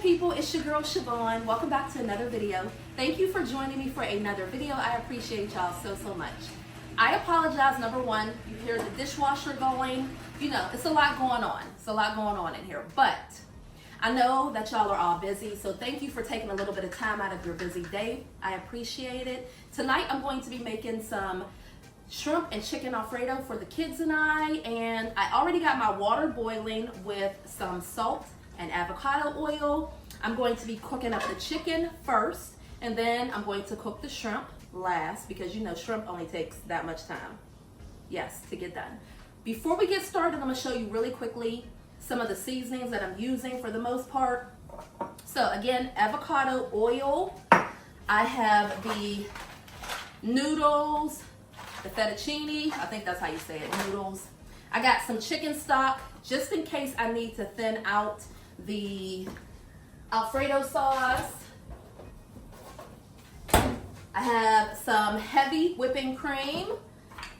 people, it's your girl Sha-Von. Welcome back to another video. Thank you for joining me for another video. I appreciate y'all so much. I apologize, number one, you hear the dishwasher going. You know, it's a lot going on. It's a lot going on in here, but I know that y'all are all busy, so thank you for taking a little bit of time out of your busy day. I appreciate it. Tonight I'm going to be making some shrimp and chicken Alfredo for the kids and I already got my water boiling with some salt and avocado oil. I'm going to be cooking up the chicken first, and then I'm going to cook the shrimp last, because you know shrimp only takes that much time, yes, to get done. Before we get started, I'm going to show you really quickly some of the seasonings that I'm using for the most part. So again, avocado oil. I have the noodles, the fettuccine, I think that's how you say it, noodles. I got some chicken stock just in case I need to thin out the Alfredo sauce. I have some heavy whipping cream.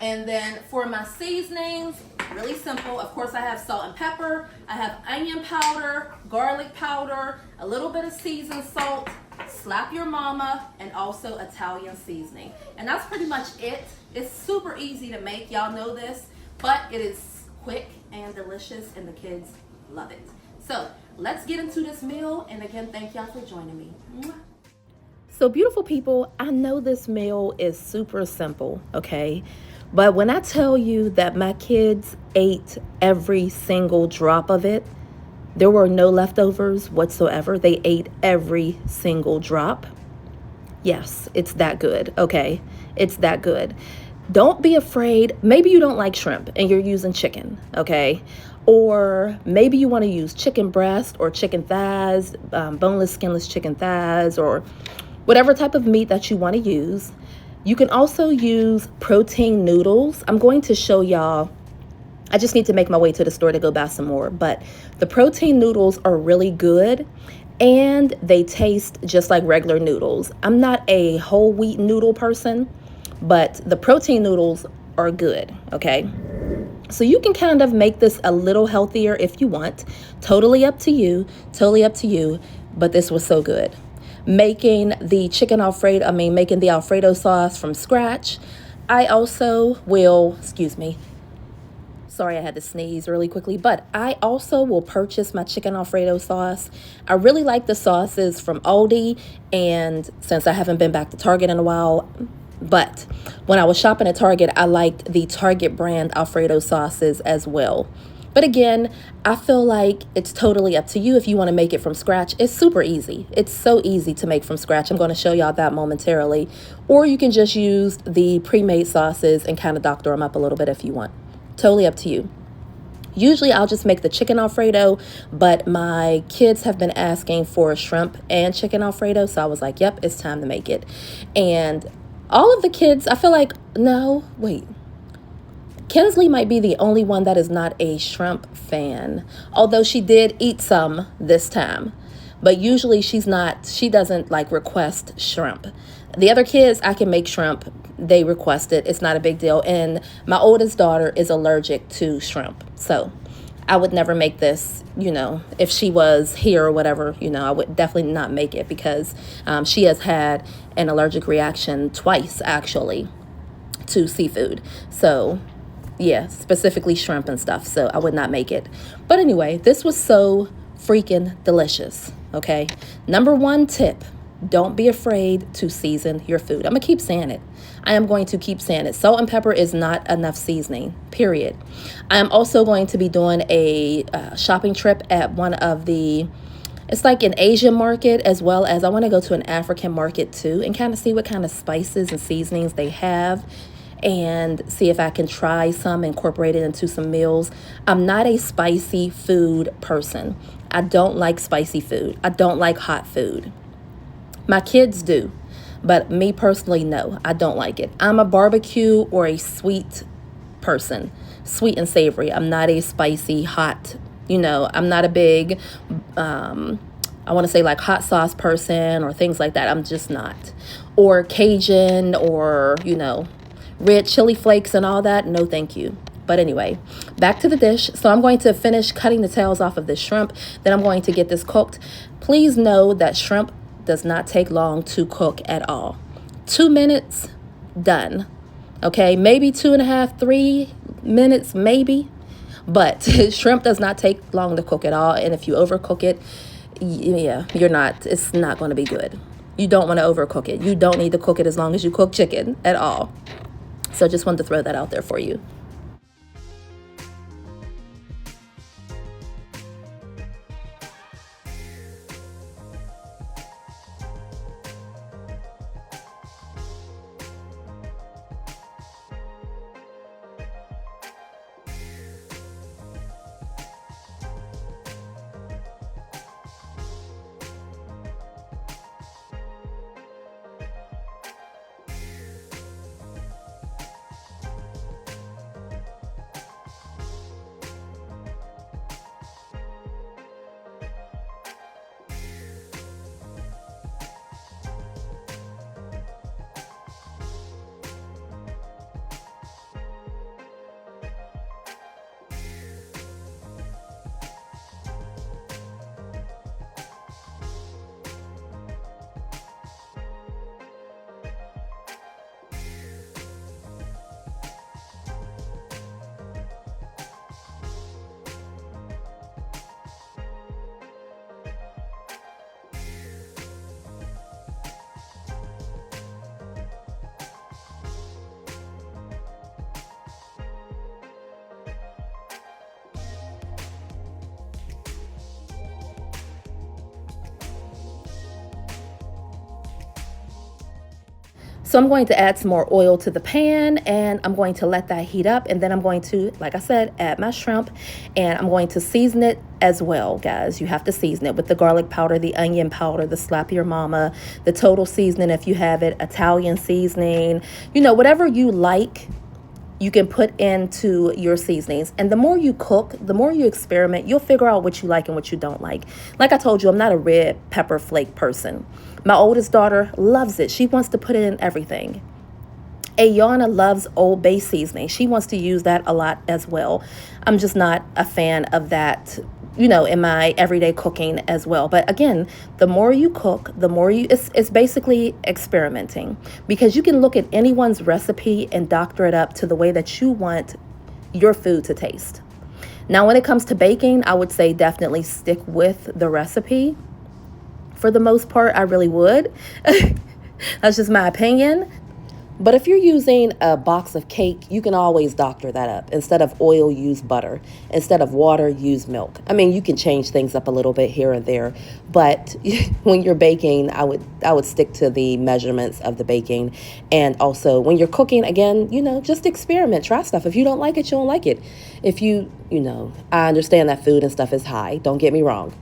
And then for my seasonings, really simple. Of course, I have salt and pepper. I have onion powder, garlic powder, a little bit of seasoned salt, slap your mama, and also Italian seasoning. And that's pretty much it. It's super easy to make, y'all know this, but it is quick and delicious and the kids love it. So let's get into this meal, and again, thank y'all for joining me. So beautiful people, I know this meal is super simple, okay? But when I tell you that my kids ate every single drop of it, there were no leftovers whatsoever. They ate every single drop. Yes, it's that good, okay? It's that good. Don't be afraid. Maybe you don't like shrimp and you're using chicken, okay? Or maybe you want to use chicken breast or chicken thighs, boneless, skinless chicken thighs, or whatever type of meat that you want to use. You can also use protein noodles. I'm going to show y'all. I just need to make my way to the store to go buy some more. But the protein noodles are really good, and they taste just like regular noodles. I'm not a whole wheat noodle person, but the protein noodles are good, okay? So you can kind of make this a little healthier if you want. Totally up to you, but this was so good. Making the chicken Alfredo, making the Alfredo sauce from scratch. I also will, excuse me, sorry I had to sneeze really quickly, but I also will purchase my chicken Alfredo sauce. I really like the sauces from Aldi, and since I haven't been back to Target in a while, but when I was shopping at Target, I liked the Target brand Alfredo sauces as well. But again, I feel like it's totally up to you if you want to make it from scratch. It's super easy. It's so easy to make from scratch. I'm going to show y'all that momentarily. Or you can just use the pre-made sauces and kind of doctor them up a little bit if you want. Totally up to you. Usually I'll just make the chicken Alfredo, but my kids have been asking for shrimp and chicken Alfredo. So I was like, yep, it's time to make it. And all of the kids, I feel like, no, wait. Kinsley might be the only one that is not a shrimp fan, although she did eat some this time. But usually she doesn't like request shrimp. The other kids, I can make shrimp. They request it. It's not a big deal. And my oldest daughter is allergic to shrimp. So I would never make this, you know, if she was here or whatever, you know, I would definitely not make it because she has had an allergic reaction twice, actually, to seafood. So yeah, specifically shrimp and stuff. So I would not make it. But anyway, this was so freaking delicious. Okay. Number one tip, don't be afraid to season your food. I'm going to keep saying it. I am going to keep saying it. Salt and pepper is not enough seasoning, period. I am also going to be doing a shopping trip at one of the, it's like an Asian market, as well as I want to go to an African market too and kind of see what kind of spices and seasonings they have, and see if I can try some, incorporate it into some meals. I'm not a spicy food person. I don't like spicy food. I don't like hot food. My kids do, but me personally, no, I don't like it. I'm a barbecue or a sweet person, sweet and savory. I'm not a spicy, hot, you know, I'm not a big, I want to say like hot sauce person or things like that. I'm just not. Or Cajun or, you know, red chili flakes and all that. No, thank you. But anyway, back to the dish. So I'm going to finish cutting the tails off of this shrimp. Then I'm going to get this cooked. Please know that shrimp does not take long to cook at all. 2 minutes, done. Okay, maybe 2.5, 3 minutes, maybe. But shrimp does not take long to cook at all. And if you overcook it, yeah, it's not going to be good. You don't want to overcook it. You don't need to cook it as long as you cook chicken at all. So just wanted to throw that out there for you. So I'm going to add some more oil to the pan, and I'm going to let that heat up, and then I'm going to, like I said, add my shrimp, and I'm going to season it as well, guys. You have to season it with the garlic powder, the onion powder, the Slap Your Mama, the total seasoning if you have it, Italian seasoning, whatever you like, you can put into your seasonings. And the more you cook, the more you experiment, you'll figure out what you like and what you don't like. Like I told you, I'm not a red pepper flake person. My oldest daughter loves it. She wants to put it in everything. Ayana loves Old Bay seasoning. She wants to use that a lot as well. I'm just not a fan of that, in my everyday cooking as well. But again, the more you cook, the more it's basically experimenting, because you can look at anyone's recipe and doctor it up to the way that you want your food to taste. Now, when it comes to baking, I would say definitely stick with the recipe. For the most part, I really would. That's just my opinion. But if you're using a box of cake, you can always doctor that up. Instead of oil, use butter. Instead of water, use milk. I mean, you can change things up a little bit here and there. But when you're baking, I would stick to the measurements of the baking. And also, when you're cooking, again, just experiment. Try stuff. If you don't like it, you don't like it. If I understand that food and stuff is high. Don't get me wrong.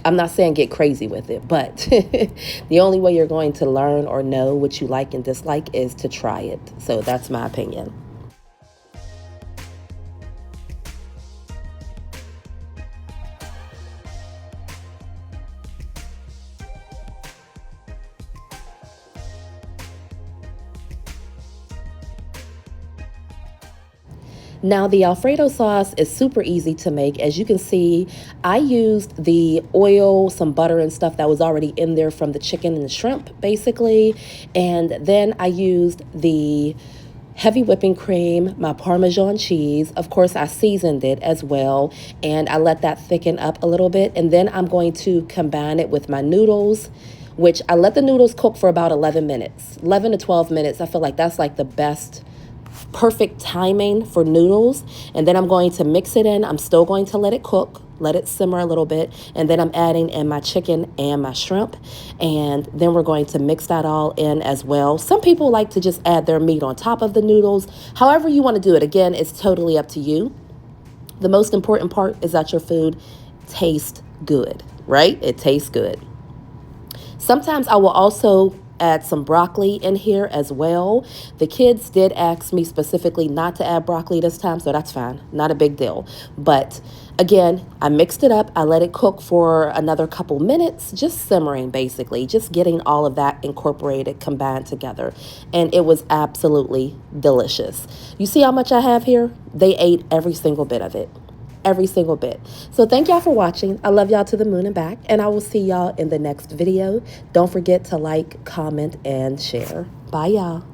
I'm not saying get crazy with it, but the only way you're going to learn or know what you like and dislike is to try it. So that's my opinion. Now, the Alfredo sauce is super easy to make. As you can see, I used the oil, some butter and stuff that was already in there from the chicken and the shrimp, basically. And then I used the heavy whipping cream, my Parmesan cheese. Of course, I seasoned it as well, and I let that thicken up a little bit. And then I'm going to combine it with my noodles, which I let the noodles cook for about 11 minutes, 11 to 12 minutes. I feel like that's like the best perfect timing for noodles. And then I'm going to mix it in. I'm still going to let it cook, let it simmer a little bit, and then I'm adding in my chicken and my shrimp, and then we're going to mix that all in as well. Some people like to just add their meat on top of the noodles. However you want to do it, again, it's totally up to you. The most important part is that your food tastes good, right? It tastes good. Sometimes I will also add some broccoli in here as well. The kids did ask me specifically not to add broccoli this time, so that's fine. Not a big deal. But again, I mixed it up. I let it cook for another couple minutes, just simmering basically, just getting all of that incorporated, combined together. And it was absolutely delicious. You see how much I have here? They ate every single bit of it. Every single bit. So thank y'all for watching. I love y'all to the moon and back, and I will see y'all in the next video. Don't forget to like, comment, and share. Bye, y'all.